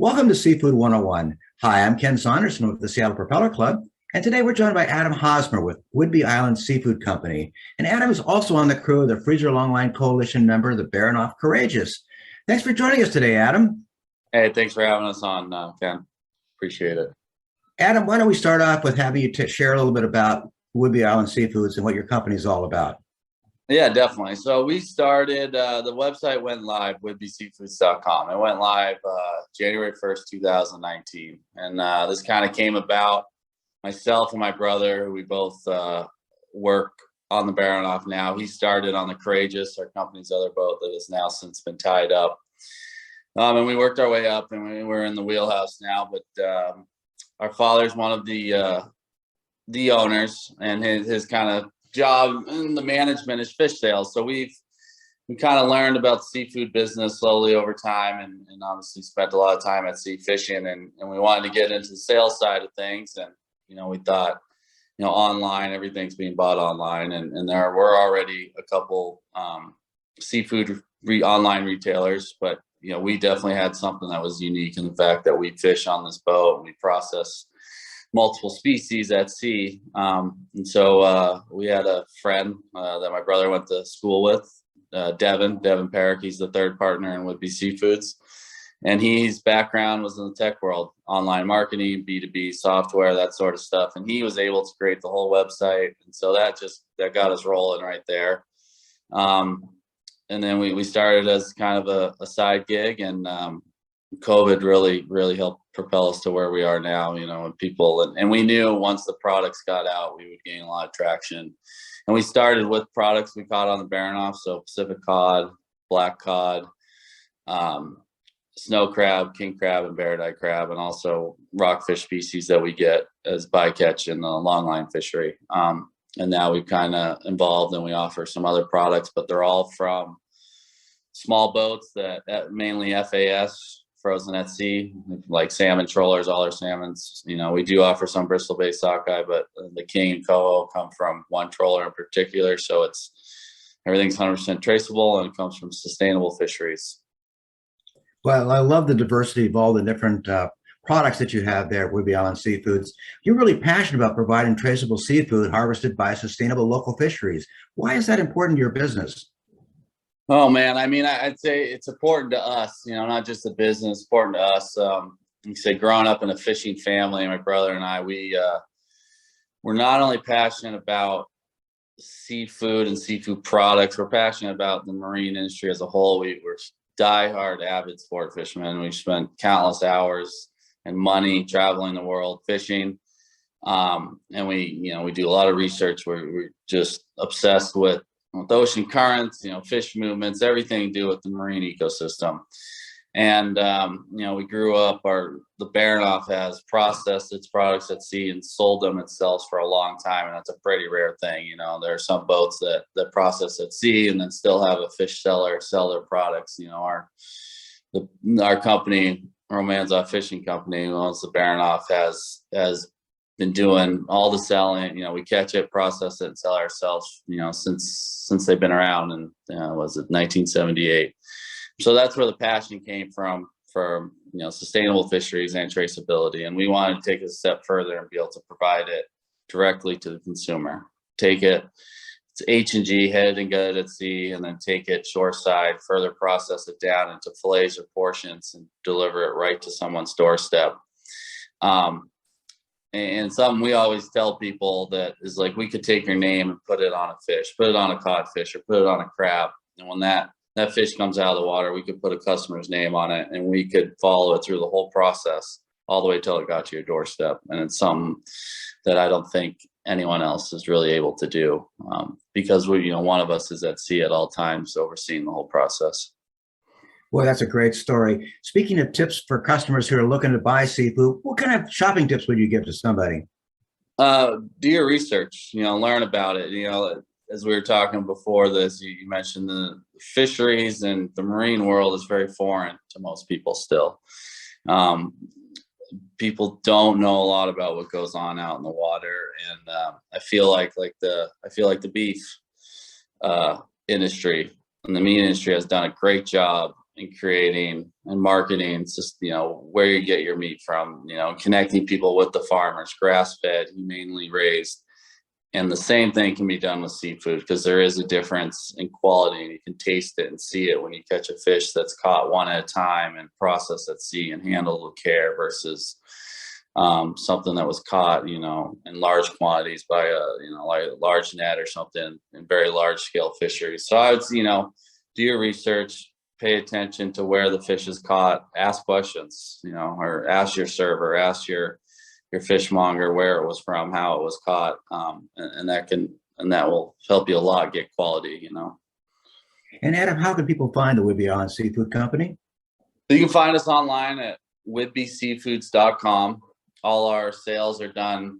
Welcome to Seafood 101. Hi, I'm Ken Saunderson with the Seattle Propeller Club, and today we're joined by Adam Hosmer with Whidbey Island Seafood Company. And Adam is also on the crew of the Freezer Longline Coalition member, the Baranof Courageous. Thanks for joining us today, Adam. Hey, thanks for having us on, Ken. Appreciate it. Adam, why don't we start off with having you share a little bit about Whidbey Island Seafoods and what your company is all about? Yeah, definitely. So we started, the website went live, whidbeyseafoods.com. It went live January 1st, 2019. And this kind of came about myself and my brother, who we both work on the Baranof now. He started on the Courageous, our company's other boat that has now since been tied up. And we worked our way up, and we're in the wheelhouse now. But our father's one of the owners, and his kind of job in the management is fish sales. So we kind of learned about the seafood business slowly over time, and obviously spent a lot of time at sea fishing, and we wanted to get into the sales side of things. And we thought, online, everything's being bought online, and there were already a couple seafood online retailers, but we definitely had something that was unique in the fact that we fish on this boat and we process multiple species at sea. And so we had a friend that my brother went to school with, Devin Perrick. He's the third partner in Whidbey Seafoods. And his background was in the tech world, online marketing, B2B software, that sort of stuff. And he was able to create the whole website. And so that got us rolling right there. And then we started as kind of a side gig, and COVID really helped propel us to where we are now, and people, and we knew once the products got out, we would gain a lot of traction. And we started with products we caught on the Baranof, so Pacific cod, black cod, snow crab, king crab, and barradine crab, and also rockfish species that we get as bycatch in the longline fishery. And now we've kind of evolved, and we offer some other products, but they're all from small boats that mainly FAS, frozen at sea, like salmon trollers, all our salmons. We do offer some Bristol-based sockeye, but the king and coho come from one troller in particular. So everything's 100% traceable, and it comes from sustainable fisheries. Well, I love the diversity of all the different products that you have there at Whidbey Island Seafoods. You're really passionate about providing traceable seafood harvested by sustainable local fisheries. Why is that important to your business? Oh man, I mean, I'd say it's important to us, not just the business, important to us. You say growing up in a fishing family, my brother and I, we're not only passionate about seafood and seafood products, we're passionate about the marine industry as a whole. We're diehard avid sport fishermen. We've spent countless hours and money traveling the world fishing. And we do a lot of research. We're just obsessed with ocean currents, fish movements, everything to do with the marine ecosystem. And, we grew up, the Baranof has processed its products at sea and sold them itself for a long time. And that's a pretty rare thing. There are some boats that process at sea and then still have a fish seller sell their products. Our company, Romanza Fishing Company, who owns the Baranof, has been doing all the selling. We catch it, process it, and sell ourselves, since they've been around, and was it 1978. So that's where the passion came from, for sustainable fisheries and traceability. And we wanted to take it a step further and be able to provide it directly to the consumer. Take it, it's H&G, headed and gutted at sea, and then take it shoreside, further process it down into fillets or portions, and deliver it right to someone's doorstep. And something we always tell people that is like, we could take your name and put it on a fish, put it on a codfish, or put it on a crab. And when that fish comes out of the water, we could put a customer's name on it, and we could follow it through the whole process all the way till it got to your doorstep. And it's something that I don't think anyone else is really able to do, because one of us is at sea at all times overseeing the whole process. Well, that's a great story. Speaking of tips for customers who are looking to buy seafood, what kind of shopping tips would you give to somebody? Do your research, learn about it. As we were talking before this, you mentioned the fisheries, and the marine world is very foreign to most people still. People don't know a lot about what goes on out in the water. And I feel like the beef industry and the meat industry has done a great job in creating and marketing. It's just, where you get your meat from, connecting people with the farmers, grass-fed, humanely raised. And the same thing can be done with seafood, because there is a difference in quality, and you can taste it and see it when you catch a fish that's caught one at a time and processed at sea and handled with care versus something that was caught, in large quantities by like a large net or something in very large scale fisheries. So I would, do your research, pay attention to where the fish is caught, ask questions, or ask your server, ask your fishmonger where it was from, how it was caught, and that will help you a lot get quality. And Adam, how can people find the Whidbey Island Seafood Company? You can find us online at whidbeyseafoods.com. All our sales are done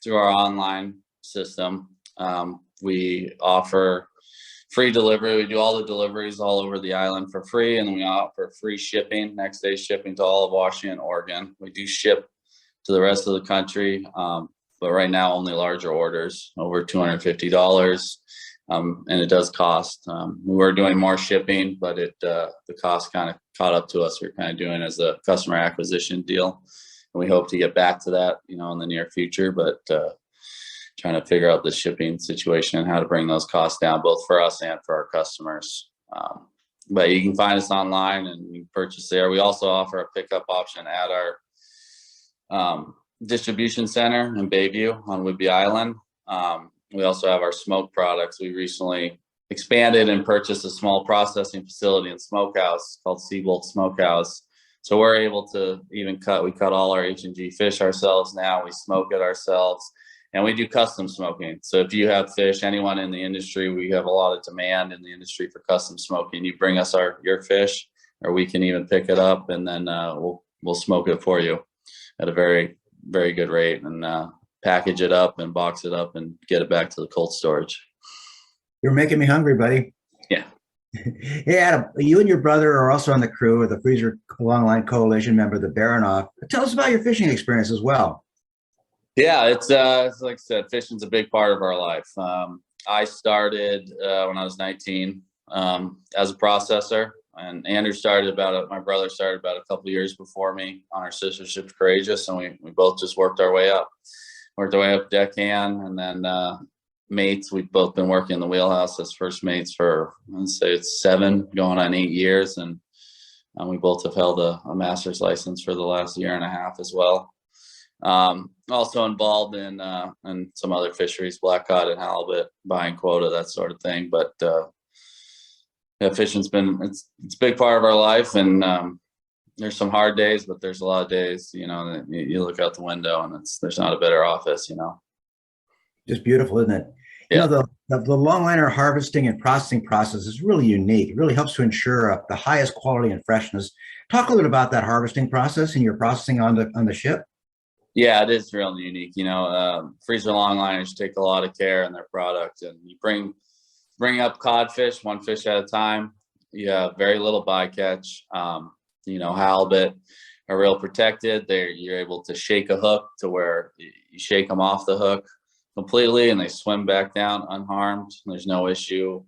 through our online system. We offer free delivery. We do all the deliveries all over the island for free, and then we offer free shipping, next day shipping to all of Washington, Oregon. We do ship to the rest of the country, but right now only larger orders over $250, and it does cost. We were doing more shipping, but the cost kind of caught up to us. We're kind of doing it as a customer acquisition deal, and we hope to get back to that, in the near future. But trying to figure out the shipping situation and how to bring those costs down, both for us and for our customers. But you can find us online and you can purchase there. We also offer a pickup option at our distribution center in Bayview on Whidbey Island. We also have our smoke products. We recently expanded and purchased a small processing facility and smokehouse called Seabolt Smokehouse. So we're able to even we cut all our H&G fish ourselves now. We smoke it ourselves, and we do custom smoking. So if you have fish, anyone in the industry, we have a lot of demand in the industry for custom smoking. You bring us your fish, or we can even pick it up, and then we'll smoke it for you at a very, very good rate, and package it up and box it up and get it back to the cold storage. You're making me hungry, buddy. Yeah. Hey, Adam, you and your brother are also on the crew of the Freezer Longline Coalition, member of the Baranof. Tell us about your fishing experience as well. Yeah, it's like I said, fishing's a big part of our life. I started when I was 19 as a processor, and Andrew my brother started about a couple of years before me on our sister ship Courageous, and we both just worked our way up deckhand, and then mates. We've both been working in the wheelhouse as first mates for, let's say it's 7 going on 8 years, and we both have held a master's license for the last year and a half as well. Also involved in some other fisheries, black cod and halibut, buying quota, that sort of thing. But yeah, fishing's it's a big part of our life, and there's some hard days, but there's a lot of days, that you look out the window and there's not a better office, Just beautiful, isn't it? Yeah. The longliner harvesting and processing process is really unique. It really helps to ensure the highest quality and freshness. Talk a little bit about that harvesting process and your processing on the ship. Yeah, it is really unique. Freezer Longliners take a lot of care in their product, and you bring up codfish, one fish at a time. You have very little bycatch. Halibut are real protected. You're able to shake a hook to where you shake them off the hook completely, and they swim back down unharmed. There's no issue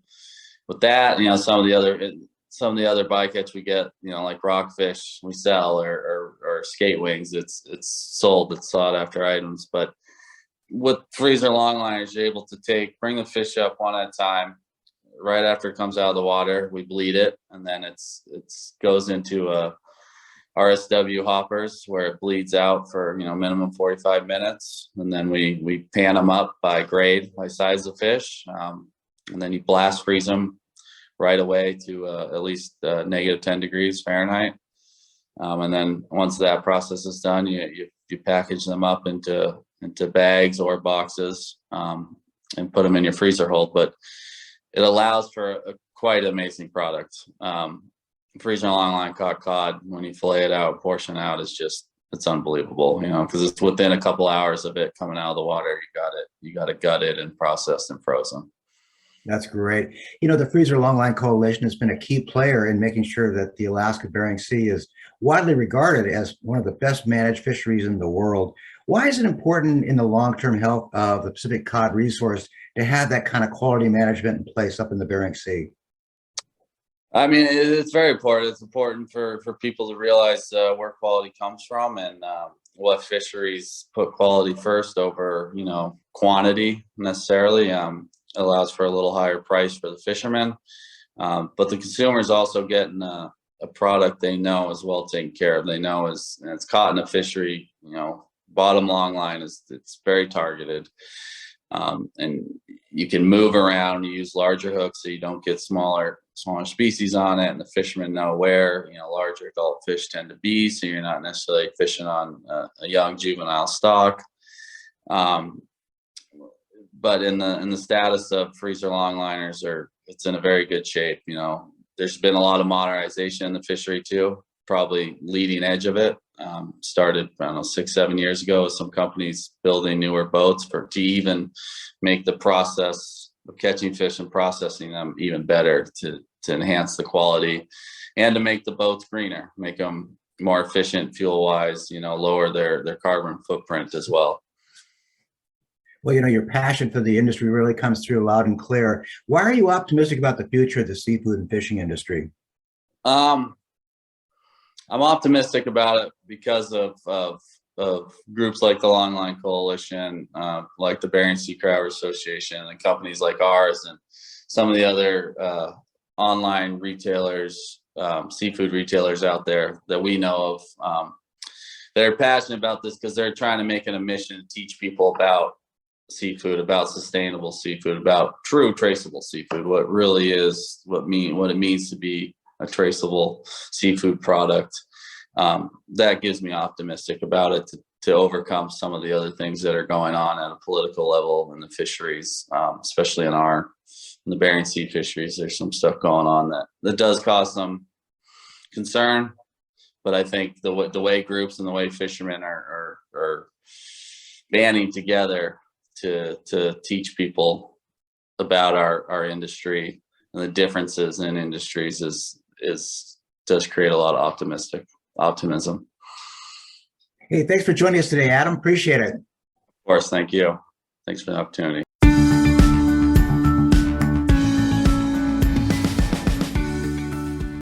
with that. Some of the other bycatch we get, like rockfish we sell, or skate wings, it's sought after items. But with Freezer Longliners, you're able to bring the fish up one at a time. Right after it comes out of the water, we bleed it, and then it goes into RSW hoppers where it bleeds out for minimum 45 minutes, and then we pan them up by grade, by size of fish, and then you blast freeze them right away to at least -10 degrees Fahrenheit, and then once that process is done, you package them up into bags or boxes, and put them in your freezer hold. But it allows for a quite amazing product. Freezer Longline cod, when you fillet it out, portion out, it's unbelievable, because it's within a couple hours of it coming out of the water. You got it gutted and processed and frozen. That's great. The Freezer Longline Coalition has been a key player in making sure that the Alaska Bering Sea is widely regarded as one of the best managed fisheries in the world. Why is it important in the long-term health of the Pacific cod resource to have that kind of quality management in place up in the Bering Sea? I mean, it's very important. It's important for people to realize where quality comes from, and what fisheries put quality first over, quantity necessarily. Allows for a little higher price for the fishermen, but the consumer is also getting a product they know is well taken care of. They know it's caught in a fishery. Bottom long line it's very targeted. And you can move around, you use larger hooks so you don't get smaller species on it, and the fishermen know where larger adult fish tend to be, so you're not necessarily fishing on a young juvenile stock. But in the status of freezer longliners, it's in a very good shape. There's been a lot of modernization in the fishery too, probably leading edge of it. Started, I don't know, 6-7 years ago with some companies building newer boats to even make the process of catching fish and processing them even better, to enhance the quality and to make the boats greener, make them more efficient fuel wise, lower their carbon footprint as well. Well, your passion for the industry really comes through loud and clear. Why are you optimistic about the future of the seafood and fishing industry? I'm optimistic about it because of groups like the Longline Coalition, like the Bering Sea Crabber Association, and companies like ours, and some of the other online retailers, seafood retailers out there that we know of. They're passionate about this because they're trying to make it a mission to teach people about seafood, about sustainable seafood, about true traceable seafood, what really is, what it means to be a traceable seafood product. That gives me optimistic about it, to overcome some of the other things that are going on at a political level in the fisheries, especially in the Bering Sea fisheries. There's some stuff going on that does cause some concern, but I think the way groups and the way fishermen are banding together to teach people about our industry and the differences in industries does create a lot of optimism. Hey, thanks for joining us today, Adam. Appreciate it. Of course, thank you. Thanks for the opportunity.